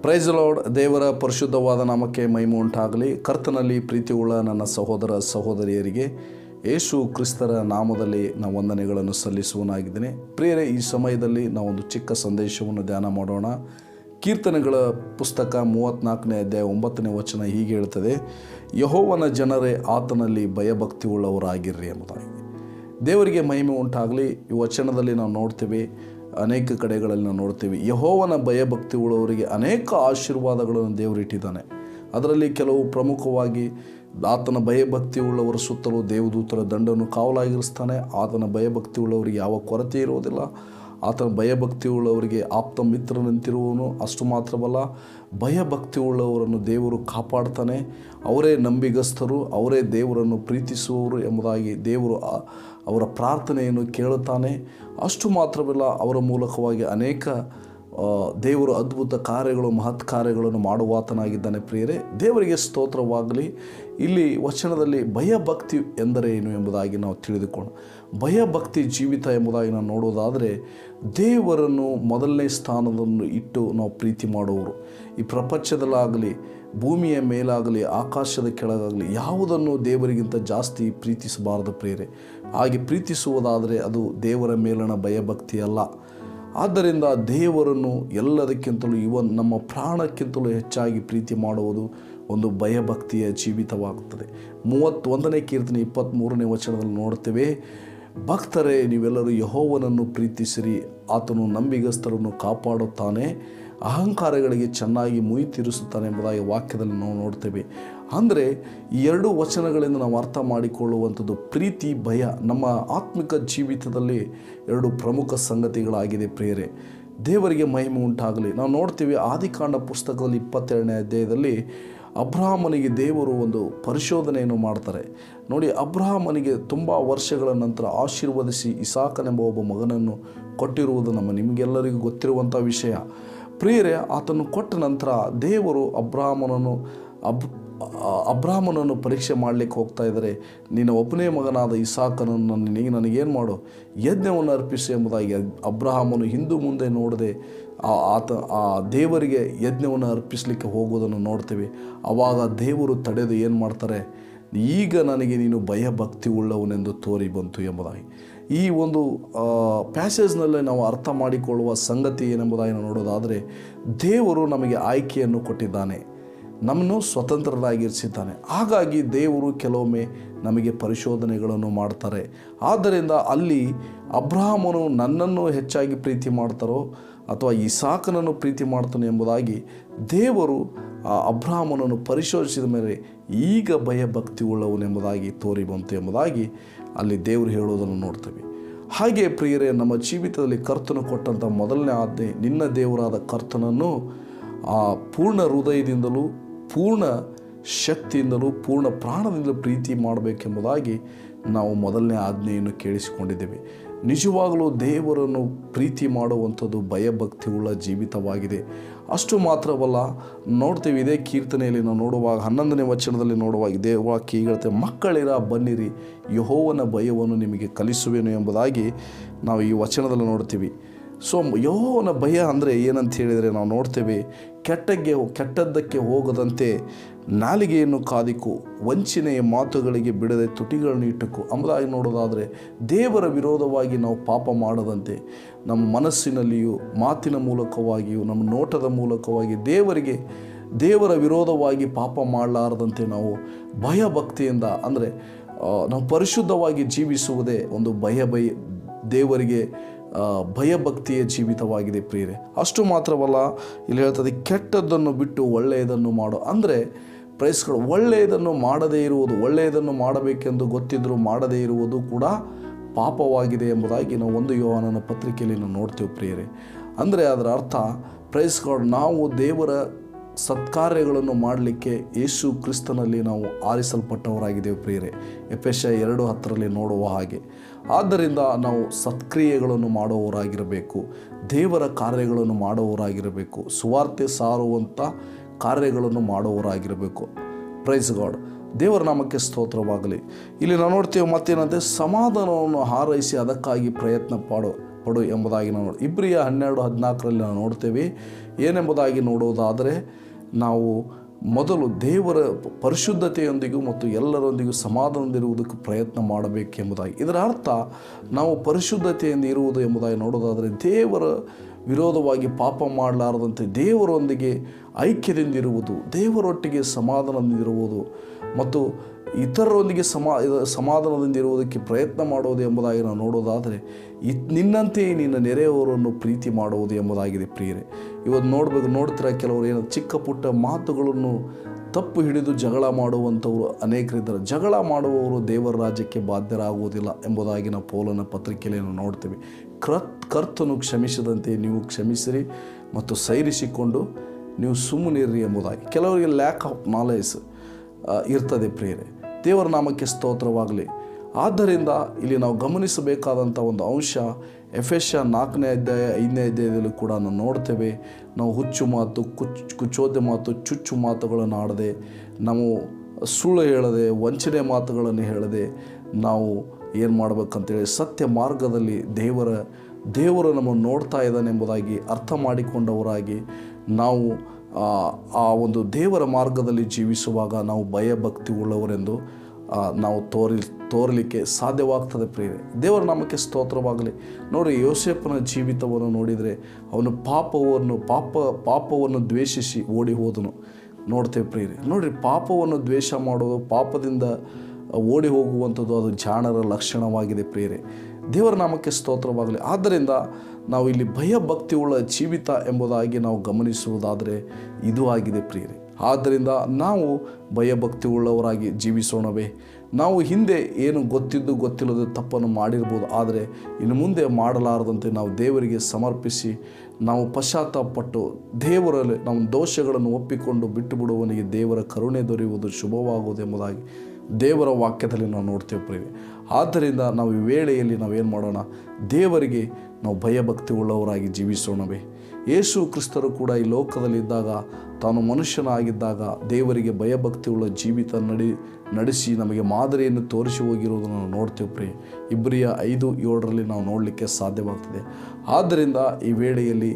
Price lord. ದೇವರ ಪರಿಶುದ್ಧವಾದ ನಾಮಕ್ಕೆ ಮಹಿಮೆ ಉಂಟಾಗಲಿ. ಕರ್ತನಲ್ಲಿ ಪ್ರೀತಿಯುಳ್ಳ ನನ್ನ ಸಹೋದರ ಸಹೋದರಿಯರಿಗೆ ಯೇಸು ಕ್ರಿಸ್ತರ ನಾಮದಲ್ಲಿ ನಾವು ವಂದನೆಗಳನ್ನು ಸಲ್ಲಿಸುವನಾಗಿದ್ದೇನೆ. ಪ್ರಿಯರೇ, ಈ ಸಮಯದಲ್ಲಿ ನಾವೊಂದು ಚಿಕ್ಕ ಸಂದೇಶವನ್ನು ಧ್ಯಾನ ಮಾಡೋಣ. ಕೀರ್ತನೆಗಳ ಪುಸ್ತಕ 34ನೇ ಅಧ್ಯಾಯ 9ನೇ ವಚನ ಹೀಗೆ ಹೇಳ್ತದೆ: ಯೆಹೋವನ ಜನರೇ ಆತನಲ್ಲಿ ಭಯಭಕ್ತಿ ಉಳ್ಳವರಾಗಿರ್ರಿ ಎಂಬುದಾಗಿ. ದೇವರಿಗೆ ಮಹಿಮೆ ಉಂಟಾಗಲಿ. ಈ ವಚನದಲ್ಲಿ ನಾವು ನೋಡ್ತೇವೆ, ಅನೇಕ ಕಡೆಗಳಲ್ಲಿ ನಾವು ನೋಡ್ತೇವೆ, ಯೆಹೋವನ ಭಯಭಕ್ತಿ ಉಳ್ಳವರಿಗೆ ಅನೇಕ ಆಶೀರ್ವಾದಗಳನ್ನು ದೇವರಿಟ್ಟಿದ್ದಾನೆ. ಅದರಲ್ಲಿ ಕೆಲವು ಪ್ರಮುಖವಾಗಿ ಆತನ ಭಯಭಕ್ತಿ ಉಳ್ಳವರ ಸುತ್ತಲೂ ದೇವದೂತರ ದಂಡನ್ನು ಕಾವಲಾಗಿರಿಸ್ತಾನೆ. ಆತನ ಭಯಭಕ್ತಿ ಉಳ್ಳವರಿಗೆ ಯಾವ ಕೊರತೆ ಇರುವುದಿಲ್ಲ. ಆತನ ಭಯಭಕ್ತಿ ಉಳ್ಳವರಿಗೆ ಆಪ್ತ ಮಿತ್ರನಂತಿರುವವನು. ಅಷ್ಟು ಮಾತ್ರವಲ್ಲ, ಭಯಭಕ್ತಿ ಉಳ್ಳವರನ್ನು ದೇವರು ಕಾಪಾಡ್ತಾನೆ. ಅವರೇ ನಂಬಿಗಸ್ತರು, ಅವರೇ ದೇವರನ್ನು ಪ್ರೀತಿಸುವವರು ಎಂಬುದಾಗಿ ದೇವರು ಅವರ ಪ್ರಾರ್ಥನೆಯನ್ನು ಕೇಳುತ್ತಾನೆ. ಅಷ್ಟು ಮಾತ್ರವಲ್ಲ, ಅವರ ಮೂಲಕವಾಗಿ ಅನೇಕ ದೇವರು ಅದ್ಭುತ ಕಾರ್ಯಗಳು, ಮಹತ್ ಕಾರ್ಯಗಳನ್ನು ಮಾಡುವಾತನಾಗಿದ್ದಾನೆ. ಪ್ರಿಯರೇ, ದೇವರಿಗೆ ಸ್ತೋತ್ರವಾಗಲಿ. ಇಲ್ಲಿ ವಚನದಲ್ಲಿ ಭಯಭಕ್ತಿ ಎಂದರೆ ಏನು ಎಂಬುದಾಗಿ ನಾವು ತಿಳಿದುಕೊಂಡು, ಭಯಭಕ್ತಿ ಜೀವಿತ ಎಂಬುದಾಗಿ ನಾವು ನೋಡೋದಾದರೆ, ದೇವರನ್ನು ಮೊದಲನೇ ಸ್ಥಾನದಲ್ಲಿ ಇಟ್ಟು ನಾವು ಪ್ರೀತಿ ಮಾಡುವವರು. ಈ ಪ್ರಪಂಚದಲ್ಲಾಗಲಿ, ಭೂಮಿಯ ಮೇಲಾಗಲಿ, ಆಕಾಶದ ಕೆಳಗಾಗಲಿ ಯಾವುದನ್ನು ದೇವರಿಗಿಂತ ಜಾಸ್ತಿ ಪ್ರೀತಿಸಬಾರದು ಪ್ರಿಯರೇ. ಹಾಗೆ ಪ್ರೀತಿಸುವುದಾದರೆ ಅದು ದೇವರ ಮೇಲಣ ಭಯಭಕ್ತಿ ಅಲ್ಲ. ಆದ್ದರಿಂದ ದೇವರನ್ನು ಎಲ್ಲದಕ್ಕಿಂತಲೂ ನಮ್ಮ ಪ್ರಾಣಕ್ಕಿಂತಲೂ ಹೆಚ್ಚಾಗಿ ಪ್ರೀತಿ ಮಾಡುವುದು ಒಂದು ಭಯಭಕ್ತಿಯ ಜೀವಿತವಾಗುತ್ತದೆ. 31ನೇ ಕೀರ್ತನೆ 23ನೇ ವಚನದಲ್ಲಿ ನೋಡ್ತೇವೆ: ಭಕ್ತರೇ, ನೀವೆಲ್ಲರೂ ಯೆಹೋವನನ್ನು ಪ್ರೀತಿಸಿರಿ, ಆತನು ನಂಬಿಗಸ್ತರನ್ನು ಕಾಪಾಡುತ್ತಾನೆ, ಅಹಂಕಾರಗಳಿಗೆ ಚೆನ್ನಾಗಿ ಮುಯಿ ತೀರಿಸುತ್ತಾನೆ ಎಂಬುದಾಗಿ ವಾಕ್ಯದಲ್ಲಿ ನಾವು ನೋಡ್ತೇವೆ. ಅಂದರೆ ಈ ಎರಡು ವಚನಗಳಿಂದ ನಾವು ಅರ್ಥ ಮಾಡಿಕೊಳ್ಳುವಂಥದ್ದು ಪ್ರೀತಿ, ಭಯ ನಮ್ಮ ಆತ್ಮಿಕ ಜೀವಿತದಲ್ಲಿ ಎರಡು ಪ್ರಮುಖ ಸಂಗತಿಗಳಾಗಿದೆ ಪ್ರಿಯರೇ. ದೇವರಿಗೆ ಮಹಿಮೆ ಉಂಟಾಗಲಿ. ನಾವು ನೋಡ್ತೀವಿ, ಆದಿಕಾಂಡ ಪುಸ್ತಕದಲ್ಲಿ 22ನೇ ಅಧ್ಯಾಯದಲ್ಲಿ ಅಬ್ರಹಾಮನಿಗೆ ದೇವರು ಒಂದು ಪರಿಶೋಧನೆಯನ್ನು ಮಾಡ್ತಾರೆ. ನೋಡಿ, ಅಬ್ರಹಾಮನಿಗೆ ತುಂಬ ವರ್ಷಗಳ ನಂತರ ಆಶೀರ್ವದಿಸಿ ಇಸಾಕನೆಂಬ ಒಬ್ಬ ಮಗನನ್ನು ಕೊಟ್ಟಿರುವುದು ನಿಮಗೆಲ್ಲರಿಗೂ ಗೊತ್ತಿರುವಂಥ ವಿಷಯ. ಪ್ರಿಯರೇ, ಆತನು ಕೊಟ್ಟ ನಂತರ ದೇವರು ಅಬ್ರಹಾಮನನ್ನು ಪರೀಕ್ಷೆ ಮಾಡಲಿಕ್ಕೆ ಹೋಗ್ತಾ ಇದ್ದಾರೆ. ನಿನ್ನ ಒಬ್ಬನೇ ಮಗನಾದ ಇಸಾಕನನ್ನು ನನಗೇನು ಮಾಡು, ಯಜ್ಞವನ್ನು ಅರ್ಪಿಸು ಎಂಬುದಾಗಿ ಅಬ್ರಹಾಮನು ಹಿಂದು ಮುಂದೆ ನೋಡದೆ ಆ ದೇವರಿಗೆ ಯಜ್ಞವನ್ನು ಅರ್ಪಿಸಲಿಕ್ಕೆ ಹೋಗುವುದನ್ನು ನೋಡ್ತೇವೆ. ಆವಾಗ ದೇವರು ತಡೆದು ಏನು ಮಾಡ್ತಾರೆ, ಈಗ ನನಗೆ ನೀನು ಭಯಭಕ್ತಿ ಉಳ್ಳವನೆಂದು ತೋರಿ ಬಂತು ಎಂಬುದಾಗಿ. ಈ ಒಂದು ಪ್ಯಾಸೇಜ್ನಲ್ಲೇ ನಾವು ಅರ್ಥ ಮಾಡಿಕೊಳ್ಳುವ ಸಂಗತಿ ಏನೆಂಬುದಾಗಿ ನಾವು ನೋಡೋದಾದರೆ, ದೇವರು ನಮಗೆ ಆಯ್ಕೆಯನ್ನು ಕೊಟ್ಟಿದ್ದಾನೆ, ನಮ್ಮನ್ನು ಸ್ವತಂತ್ರರಾಗಿರಿಸಿದ್ದಾನೆ. ಹಾಗಾಗಿ ದೇವರು ಕೆಲವೊಮ್ಮೆ ನಮಗೆ ಪರಿಶೋಧನೆಗಳನ್ನು ಮಾಡ್ತಾರೆ. ಆದ್ದರಿಂದ ಅಲ್ಲಿ ಅಬ್ರಹಾಮನು ನನ್ನನ್ನು ಹೆಚ್ಚಾಗಿ ಪ್ರೀತಿ ಮಾಡ್ತಾರೋ ಅಥವಾ ಇಸಾಕನನ್ನು ಪ್ರೀತಿ ಮಾಡ್ತಾನೆ ಎಂಬುದಾಗಿ ದೇವರು ಅಬ್ರಹಾಮನನ್ನು ಪರಿಶೋಧಿಸಿದ ಮೇಲೆ ಈಗ ಭಯಭಕ್ತಿ ಉಳ್ಳವನೆಂಬುದಾಗಿ ತೋರಿ ಬಂತು ಎಂಬುದಾಗಿ ಅಲ್ಲಿ ದೇವರು ಹೇಳುವುದನ್ನು ನೋಡ್ತೇವೆ. ಹಾಗೆ ಪ್ರಿಯರೇ, ನಮ್ಮ ಜೀವಿತದಲ್ಲಿ ಕರ್ತನು ಕೊಟ್ಟಂಥ ಮೊದಲನೇ ಆಜ್ಞೆ, ನಿನ್ನ ದೇವರಾದ ಕರ್ತನನ್ನು ಪೂರ್ಣ ಹೃದಯದಿಂದಲೂ ಪೂರ್ಣ ಶಕ್ತಿಯಿಂದಲೂ ಪೂರ್ಣ ಪ್ರಾಣದಿಂದಲೂ ಪ್ರೀತಿ ಮಾಡಬೇಕೆಂಬುದಾಗಿ ನಾವು ಮೊದಲನೇ ಆಜ್ಞೆಯನ್ನು ಕೇಳಿಸಿಕೊಂಡಿದ್ದೇವೆ. ನಿಜವಾಗಲೂ ದೇವರನ್ನು ಪ್ರೀತಿ ಮಾಡುವಂಥದ್ದು ಭಯಭಕ್ತಿ ಉಳ್ಳ ಜೀವಿತವಾಗಿದೆ. ಅಷ್ಟು ಮಾತ್ರವಲ್ಲ, ನೋಡ್ತೇವೆ ಇದೇ ಕೀರ್ತನೆಯಲ್ಲಿ ನಾವು ನೋಡುವಾಗ 11ನೇ ವಚನದಲ್ಲಿ ನೋಡುವಾಗ ದೇವವಾಕ್ಯ ಹೇಳುತ್ತೆ: ಮಕ್ಕಳಿರ ಬನ್ನಿರಿ, ಯೆಹೋವನ ಭಯವನ್ನು ನಿಮಗೆ ಕಲಿಸುವೆನು ಎಂಬುದಾಗಿ ನಾವು ಈ ವಚನದಲ್ಲಿ ನೋಡ್ತೀವಿ. ಸೊ ಯೆಹೋವನ ಭಯ ಅಂದರೆ ಏನಂತ ಹೇಳಿದರೆ, ನಾವು ನೋಡ್ತೇವೆ, ಕೆಟ್ಟದ್ದಕ್ಕೆ ಹೋಗದಂತೆ ನಾಲಿಗೆಯನ್ನು ಕಾದಿಕು, ವಂಚನೆಯ ಮಾತುಗಳಿಗೆ ಬಿಡದೆ ತುಟಿಗಳನ್ನು ಇಟ್ಟುಕು ಎಂಬುದಾಗಿ ನೋಡೋದಾದರೆ, ದೇವರ ವಿರೋಧವಾಗಿ ನಾವು ಪಾಪ ಮಾಡದಂತೆ ನಮ್ಮ ಮನಸ್ಸಿನಲ್ಲಿಯೂ ಮಾತಿನ ಮೂಲಕವಾಗಿಯೂ ನಮ್ಮ ನೋಟದ ಮೂಲಕವಾಗಿ ದೇವರ ವಿರೋಧವಾಗಿ ಪಾಪ ಮಾಡಲಾರದಂತೆ ನಾವು ಭಯಭಕ್ತಿಯಿಂದ, ಅಂದರೆ ನಾವು ಪರಿಶುದ್ಧವಾಗಿ ಜೀವಿಸುವುದೇ ಒಂದು ದೇವರಿಗೆ ಭಯಭಕ್ತಿಯ ಜೀವಿತವಾಗಿದೆ ಪ್ರಿಯರೇ. ಅಷ್ಟು ಮಾತ್ರವಲ್ಲ, ಇಲ್ಲಿ ಹೇಳ್ತದೆ, ಕೆಟ್ಟದ್ದನ್ನು ಬಿಟ್ಟು ಒಳ್ಳೆಯದನ್ನು ಮಾಡು. ಅಂದರೆ ಪ್ರೈಸ್ಗಳು, ಒಳ್ಳೆಯದನ್ನು ಮಾಡದೇ ಇರುವುದು, ಒಳ್ಳೆಯದನ್ನು ಮಾಡಬೇಕೆಂದು ಗೊತ್ತಿದ್ದರೂ ಮಾಡದೇ ಇರುವುದು ಕೂಡ ಪಾಪವಾಗಿದೆ ಎಂಬುದಾಗಿ ನಾವು 1 ಯೋಹಾನನ ಪತ್ರಿಕೆಯಲ್ಲಿ ನಾವು ನೋಡ್ತೇವೆ ಪ್ರಿಯರೇ. ಅಂದರೆ ಅದರ ಅರ್ಥ, ಪ್ರೈಸ್ಗಳು, ನಾವು ದೇವರ ಸತ್ಕಾರ್ಯಗಳನ್ನು ಮಾಡಲಿಕ್ಕೆ ಯೇಸು ಕ್ರಿಸ್ತನಲ್ಲಿ ನಾವು ಆರಿಸಲ್ಪಟ್ಟವರಾಗಿದ್ದೇವೆ ಪ್ರಿಯರೇ. ಎಫೆಸ 2:10 ನೋಡುವ ಹಾಗೆ. ಆದ್ದರಿಂದ ನಾವು ಸತ್ಕ್ರಿಯೆಗಳನ್ನು ಮಾಡುವವರಾಗಿರಬೇಕು, ದೇವರ ಕಾರ್ಯಗಳನ್ನು ಮಾಡುವವರಾಗಿರಬೇಕು, ಸುವಾರ್ತೆ ಸಾರುವಂಥ ಕಾರ್ಯಗಳನ್ನು ಮಾಡುವವರಾಗಿರಬೇಕು. Praise God. ದೇವರ ನಾಮಕ್ಕೆ ಸ್ತೋತ್ರವಾಗಲಿ. ಇಲ್ಲಿ ನಾವು ನೋಡ್ತೇವೆ ಮತ್ತೇನಂತೆ, ಸಮಾಧಾನವನ್ನು ಹಾರೈಸಿ ಅದಕ್ಕಾಗಿ ಪಡು ಎಂಬುದಾಗಿ ನಾವು ಇಬ್ರಿಯ 12:14 ನಾವು ನೋಡ್ತೇವೆ. ಏನೆಂಬುದಾಗಿ ನೋಡುವುದಾದರೆ, ನಾವು ಮೊದಲು ದೇವರ ಪರಿಶುದ್ಧತೆಯೊಂದಿಗೂ ಮತ್ತು ಎಲ್ಲರೊಂದಿಗೂ ಸಮಾಧಾನದಿಂದಿರುವುದಕ್ಕೆ ಪ್ರಯತ್ನ ಮಾಡಬೇಕೆಂಬುದಾಗಿ. ಇದರ ಅರ್ಥ ನಾವು ಪರಿಶುದ್ಧತೆಯಿಂದ ಇರುವುದು ಎಂಬುದಾಗಿ ನೋಡೋದಾದರೆ, ದೇವರ ವಿರೋಧವಾಗಿ ಪಾಪ ಮಾಡಲಾರದಂತೆ ದೇವರೊಂದಿಗೆ ಐಕ್ಯದಿಂದಿರುವುದು, ದೇವರೊಟ್ಟಿಗೆ ಸಮಾಧಾನದಿಂದಿರುವುದು ಮತ್ತು ಇತರರೊಂದಿಗೆ ಸಮಾಧಾನದಿಂದಿರುವುದಕ್ಕೆ ಪ್ರಯತ್ನ ಮಾಡುವುದು ಎಂಬುದಾಗಿ ನಾವು ನೋಡೋದಾದರೆ, ನಿನ್ನಂತೆಯೇ ನಿನ್ನ ನೆರೆಯವರನ್ನು ಪ್ರೀತಿ ಮಾಡುವುದು ಎಂಬುದಾಗಿದೆ ಪ್ರಿಯರೇ. ಇವತ್ತು ನೋಡ್ತೀರ ಕೆಲವರು ಏನು ಚಿಕ್ಕ ಪುಟ್ಟ ಮಾತುಗಳನ್ನು ತಪ್ಪು ಹಿಡಿದು ಜಗಳ ಮಾಡುವಂಥವರು ಅನೇಕರಿದ್ದಾರೆ. ಜಗಳ ಮಾಡುವವರು ದೇವರ ರಾಜ್ಯಕ್ಕೆ ಬಾಧ್ಯರಾಗುವುದಿಲ್ಲ ಎಂಬುದಾಗಿ ನಾವು ಪೌಲನ ಪತ್ರಿಕೆಯಲ್ಲಿ ನಾವು ನೋಡ್ತೇವೆ. ಕರ್ತನು ಕ್ಷಮಿಸದಂತೆ ನೀವು ಕ್ಷಮಿಸಿರಿ ಮತ್ತು ಸೈರಿಸಿಕೊಂಡು ನೀವು ಸುಮ್ಮನಿರ್ರಿ ಎಂಬುದಾಗಿ. ಕೆಲವರಿಗೆ ಲ್ಯಾಕ್ ಆಫ್ ನಾಲೆಜ್ ಇರ್ತದೆ ಪ್ರಿಯರೇ. ದೇವರ ನಾಮಕ್ಕೆ ಸ್ತೋತ್ರವಾಗಲಿ. ಆದ್ದರಿಂದ ಇಲ್ಲಿ ನಾವು ಗಮನಿಸಬೇಕಾದಂಥ ಒಂದು ಅಂಶ, ಎಫೆಸ 4ನೇ ಅಧ್ಯಾಯ 5ನೇ ಅಧ್ಯಾಯದಲ್ಲೂ ಕೂಡ ನಾವು ನೋಡ್ತೇವೆ. ನಾವು ಹುಚ್ಚು ಮಾತು, ಕುಚೋದ್ಯ ಮಾತು, ಚುಚ್ಚು ಮಾತುಗಳನ್ನು ಆಡದೆ, ನಾವು ಸುಳ್ಳು ಹೇಳದೆ, ವಂಚನೆ ಮಾತುಗಳನ್ನು ಹೇಳದೆ ನಾವು ಏನು ಮಾಡಬೇಕಂತೇಳಿ ಸತ್ಯ ಮಾರ್ಗದಲ್ಲಿ ದೇವರು ನಮ್ಮನ್ನು ನೋಡ್ತಾ ಇದ್ದಾನೆ ಎಂಬುದಾಗಿ ಅರ್ಥ ಮಾಡಿಕೊಂಡವರಾಗಿ ನಾವು ಆ ಒಂದು ದೇವರ ಮಾರ್ಗದಲ್ಲಿ ಜೀವಿಸುವಾಗ ನಾವು ಭಯಭಕ್ತಿ ಉಳ್ಳವರೆಂದು ನಾವು ತೋರಲಿಕ್ಕೆ ಸಾಧ್ಯವಾಗ್ತದೆ ಪ್ರಿಯರೇ. ದೇವರ ನಾಮಕ್ಕೆ ಸ್ತೋತ್ರವಾಗಲಿ. ನೋಡಿ, ಯೋಸೇಫನ ಜೀವಿತವನ್ನು ನೋಡಿದರೆ ಅವನು ಪಾಪವನ್ನು ದ್ವೇಷಿಸಿ ಓಡಿ ಹೋದನು ನೋಡ್ತೇವೆ ಪ್ರಿಯರೇ. ನೋಡಿರಿ, ಪಾಪವನ್ನು ದ್ವೇಷ ಮಾಡೋದು, ಪಾಪದಿಂದ ಓಡಿ ಹೋಗುವಂಥದ್ದು ಅದು ಜಾಣರ ಲಕ್ಷಣವಾಗಿದೆ ಪ್ರಿಯರೇ. ದೇವರ ನಾಮಕ್ಕೆ ಸ್ತೋತ್ರವಾಗಲಿ. ಆದ್ದರಿಂದ ನಾವು ಇಲ್ಲಿ ಭಯಭಕ್ತಿಯುಳ್ಳ ಜೀವಿತ ಎಂಬುದಾಗಿ ನಾವು ಗಮನಿಸುವುದಾದರೆ ಇದು ಆಗಿದೆ ಪ್ರಿಯರೇ. ಆದ್ದರಿಂದ ನಾವು ಭಯಭಕ್ತಿ ಉಳ್ಳವರಾಗಿ ಜೀವಿಸೋಣವೇ. ನಾವು ಹಿಂದೆ ಏನು ಗೊತ್ತಿಲ್ಲದ ತಪ್ಪನ್ನು ಮಾಡಿರ್ಬೋದು, ಆದರೆ ಇನ್ನು ಮುಂದೆ ಮಾಡಲಾರದಂತೆ ನಾವು ದೇವರಿಗೆ ಸಮರ್ಪಿಸಿ ನಾವು ಪಶ್ಚಾತ್ತಾಪಪಟ್ಟು ದೇವರಲ್ಲಿ ನಮ್ಮ ದೋಷಗಳನ್ನು ಒಪ್ಪಿಕೊಂಡು ಬಿಟ್ಟು ಬಿಡುವವನಿಗೆ ದೇವರ ಕರುಣೆ ದೊರೆಯುವುದು ಶುಭವಾಗುವುದು ಎಂಬುದಾಗಿ ದೇವರ ವಾಕ್ಯದಲ್ಲಿ ನಾವು ನೋಡ್ತೇವೆ ಪ್ರಿಯರೇ. ಆದ್ದರಿಂದ ನಾವು ಈ ವೇಳೆಯಲ್ಲಿ ನಾವೇನು ಮಾಡೋಣ, ದೇವರಿಗೆ ನಾವು ಭಯಭಕ್ತಿ ಉಳ್ಳವರಾಗಿ ಜೀವಿಸೋಣವೇ. ಯೇಸು ಕ್ರಿಸ್ತರು ಕೂಡ ಈ ಲೋಕದಲ್ಲಿದ್ದಾಗ, ತಾನು ಮನುಷ್ಯನಾಗಿದ್ದಾಗ ದೇವರಿಗೆ ಭಯಭಕ್ತಿ ಉಳ್ಳ ಜೀವಿತ ನಡೆಸಿ ನಮಗೆ ಮಾದರಿಯನ್ನು ತೋರಿಸಿ ಹೋಗಿರುವುದನ್ನು ನಾವು ನೋಡ್ತೇವೆ ಪ್ರಿಯ. ಇಬ್ರಿಯ 5:7 ನಾವು ನೋಡಲಿಕ್ಕೆ ಸಾಧ್ಯವಾಗ್ತದೆ. ಆದ್ದರಿಂದ ಈ ವೇಳೆಯಲ್ಲಿ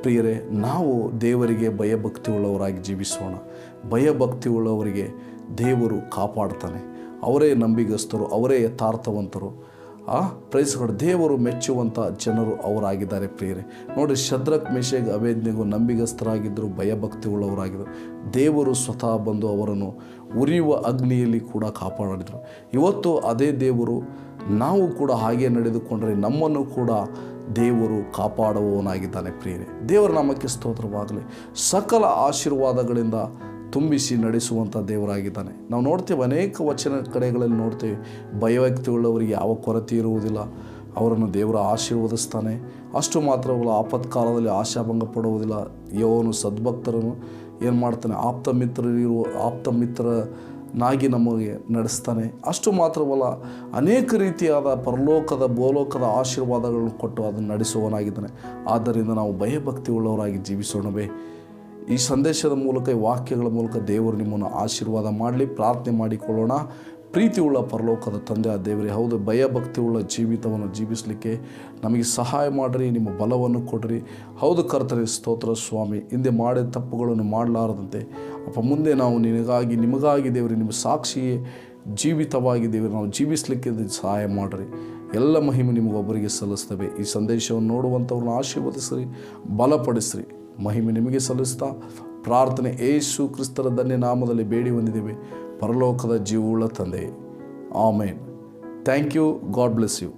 ಪ್ರಿಯರೇ, ನಾವು ದೇವರಿಗೆ ಭಯಭಕ್ತಿ ಉಳ್ಳವರಾಗಿ ಜೀವಿಸೋಣ. ಭಯಭಕ್ತಿ ಉಳ್ಳವರಿಗೆ ದೇವರು ಕಾಪಾಡ್ತಾನೆ. ಅವರೇ ನಂಬಿಗಸ್ತರು, ಅವರೇ ಯಥಾರ್ಥವಂತರು. ಪ್ರೈಸ್ಗಳು ದೇವರು ಮೆಚ್ಚುವಂಥ ಜನರು ಅವರಾಗಿದ್ದಾರೆ ಪ್ರಿಯರೇ. ನೋಡಿ, ಶದ್ರಕ್, ಮೇಷಕ್, ಅಬೇದ್ನೆಗೋ ನಂಬಿಗಸ್ತರಾಗಿದ್ದರು, ಭಯಭಕ್ತಿ ಉಳ್ಳವರಾಗಿದ್ದರು. ದೇವರು ಸ್ವತಃ ಬಂದು ಅವರನ್ನು ಉರಿಯುವ ಅಗ್ನಿಯಲ್ಲಿ ಕೂಡ ಕಾಪಾಡಿದರು. ಇವತ್ತು ಅದೇ ದೇವರು ನಾವು ಕೂಡ ಹಾಗೆ ನಡೆದುಕೊಂಡರೆ ನಮ್ಮನ್ನು ಕೂಡ ದೇವರು ಕಾಪಾಡುವವನಾಗಿದ್ದಾನೆ ಪ್ರಿಯರೇ. ದೇವರ ನಾಮಕ್ಕೆ ಸ್ತೋತ್ರವಾಗಲಿ. ಸಕಲ ಆಶೀರ್ವಾದಗಳಿಂದ ತುಂಬಿಸಿ ನಡೆಸುವಂಥ ದೇವರಾಗಿದ್ದಾನೆ. ನಾವು ನೋಡ್ತೇವೆ, ಅನೇಕ ವಚನ ಕಡೆಗಳಲ್ಲಿ ನೋಡ್ತೇವೆ, ಭಯಭಕ್ತಿ ಉಳ್ಳವರಿಗೆ ಯಾವ ಕೊರತೆ ಇರುವುದಿಲ್ಲ, ಅವರನ್ನು ದೇವರು ಆಶೀರ್ವದಿಸ್ತಾನೆ. ಅಷ್ಟು ಮಾತ್ರವಲ್ಲ, ಆಪತ್ಕಾಲದಲ್ಲಿ ಆಶಾಭಂಗ ಪಡುವುದಿಲ್ಲ. ಯೋವನು ಸದ್ಭಕ್ತರನ್ನು ಏನು ಮಾಡ್ತಾನೆ, ಆಪ್ತ ಮಿತ್ರನಾಗಿ ನಮಗೆ ನಡೆಸ್ತಾನೆ. ಅಷ್ಟು ಮಾತ್ರವಲ್ಲ, ಅನೇಕ ರೀತಿಯಾದ ಪರಲೋಕದ ಭೂಲೋಕದ ಆಶೀರ್ವಾದಗಳನ್ನು ಕೊಟ್ಟು ಅದನ್ನು ನಡೆಸುವವನಾಗಿದ್ದಾನೆ. ಆದ್ದರಿಂದ ನಾವು ಭಯಭಕ್ತಿ ಉಳ್ಳವರಾಗಿ ಜೀವಿಸೋಣವೇ. ಈ ಸಂದೇಶದ ಮೂಲಕ, ಈ ವಾಕ್ಯಗಳ ಮೂಲಕ ದೇವರು ನಿಮ್ಮನ್ನು ಆಶೀರ್ವಾದ ಮಾಡಲಿ. ಪ್ರಾರ್ಥನೆ ಮಾಡಿಕೊಳ್ಳೋಣ. ಪ್ರೀತಿಯುಳ್ಳ ಪರಲೋಕದ ತಂದೆ ದೇವರೇ, ಹೌದು, ಭಯಭಕ್ತಿ ಉಳ್ಳ ಜೀವಿತವನ್ನು ಜೀವಿಸಲಿಕ್ಕೆ ನಮಗೆ ಸಹಾಯ ಮಾಡಿರಿ, ನಿಮ್ಮ ಬಲವನ್ನು ಕೊಡಿರಿ. ಹೌದು ಕರ್ತನೇ, ಸ್ತೋತ್ರ ಸ್ವಾಮಿ. ಹಿಂದೆ ಮಾಡಿದ ತಪ್ಪುಗಳನ್ನು ಮಾಡಲಾರದಂತೆ ಮುಂದೆ ನಾವು ನಿಮಗಾಗಿ ದೇವರೇ, ನಿಮ್ಮ ಸಾಕ್ಷಿಯೇ ಜೀವಿತವಾಗಿ ದೇವರು ನಾವು ಜೀವಿಸಲಿಕ್ಕೆ ಸಹಾಯ ಮಾಡಿರಿ. ಎಲ್ಲ ಮಹಿಮೆ ನಿಮಗೊಬ್ಬರಿಗೆ ಸಲ್ಲಿಸ್ತವೆ. ಈ ಸಂದೇಶವನ್ನು ನೋಡುವಂಥವ್ರನ್ನ ಆಶೀರ್ವದಿಸಿರಿ, ಬಲಪಡಿಸಿರಿ. ಮಹಿಮೆ ನಿಮಗೆ ಸಲ್ಲಿಸ್ತಾ ಪ್ರಾರ್ಥನೆ ಯೇಸು ಕ್ರಿಸ್ತರ ಧನ್ಯ ನಾಮದಲ್ಲಿ ಬೇಡಿ ಹೊಂದಿದ್ದೇವೆ, ಪರಲೋಕದ ಜೀವವುಳ್ಳ ತಂದೆ. Amen. Thank you. God bless you.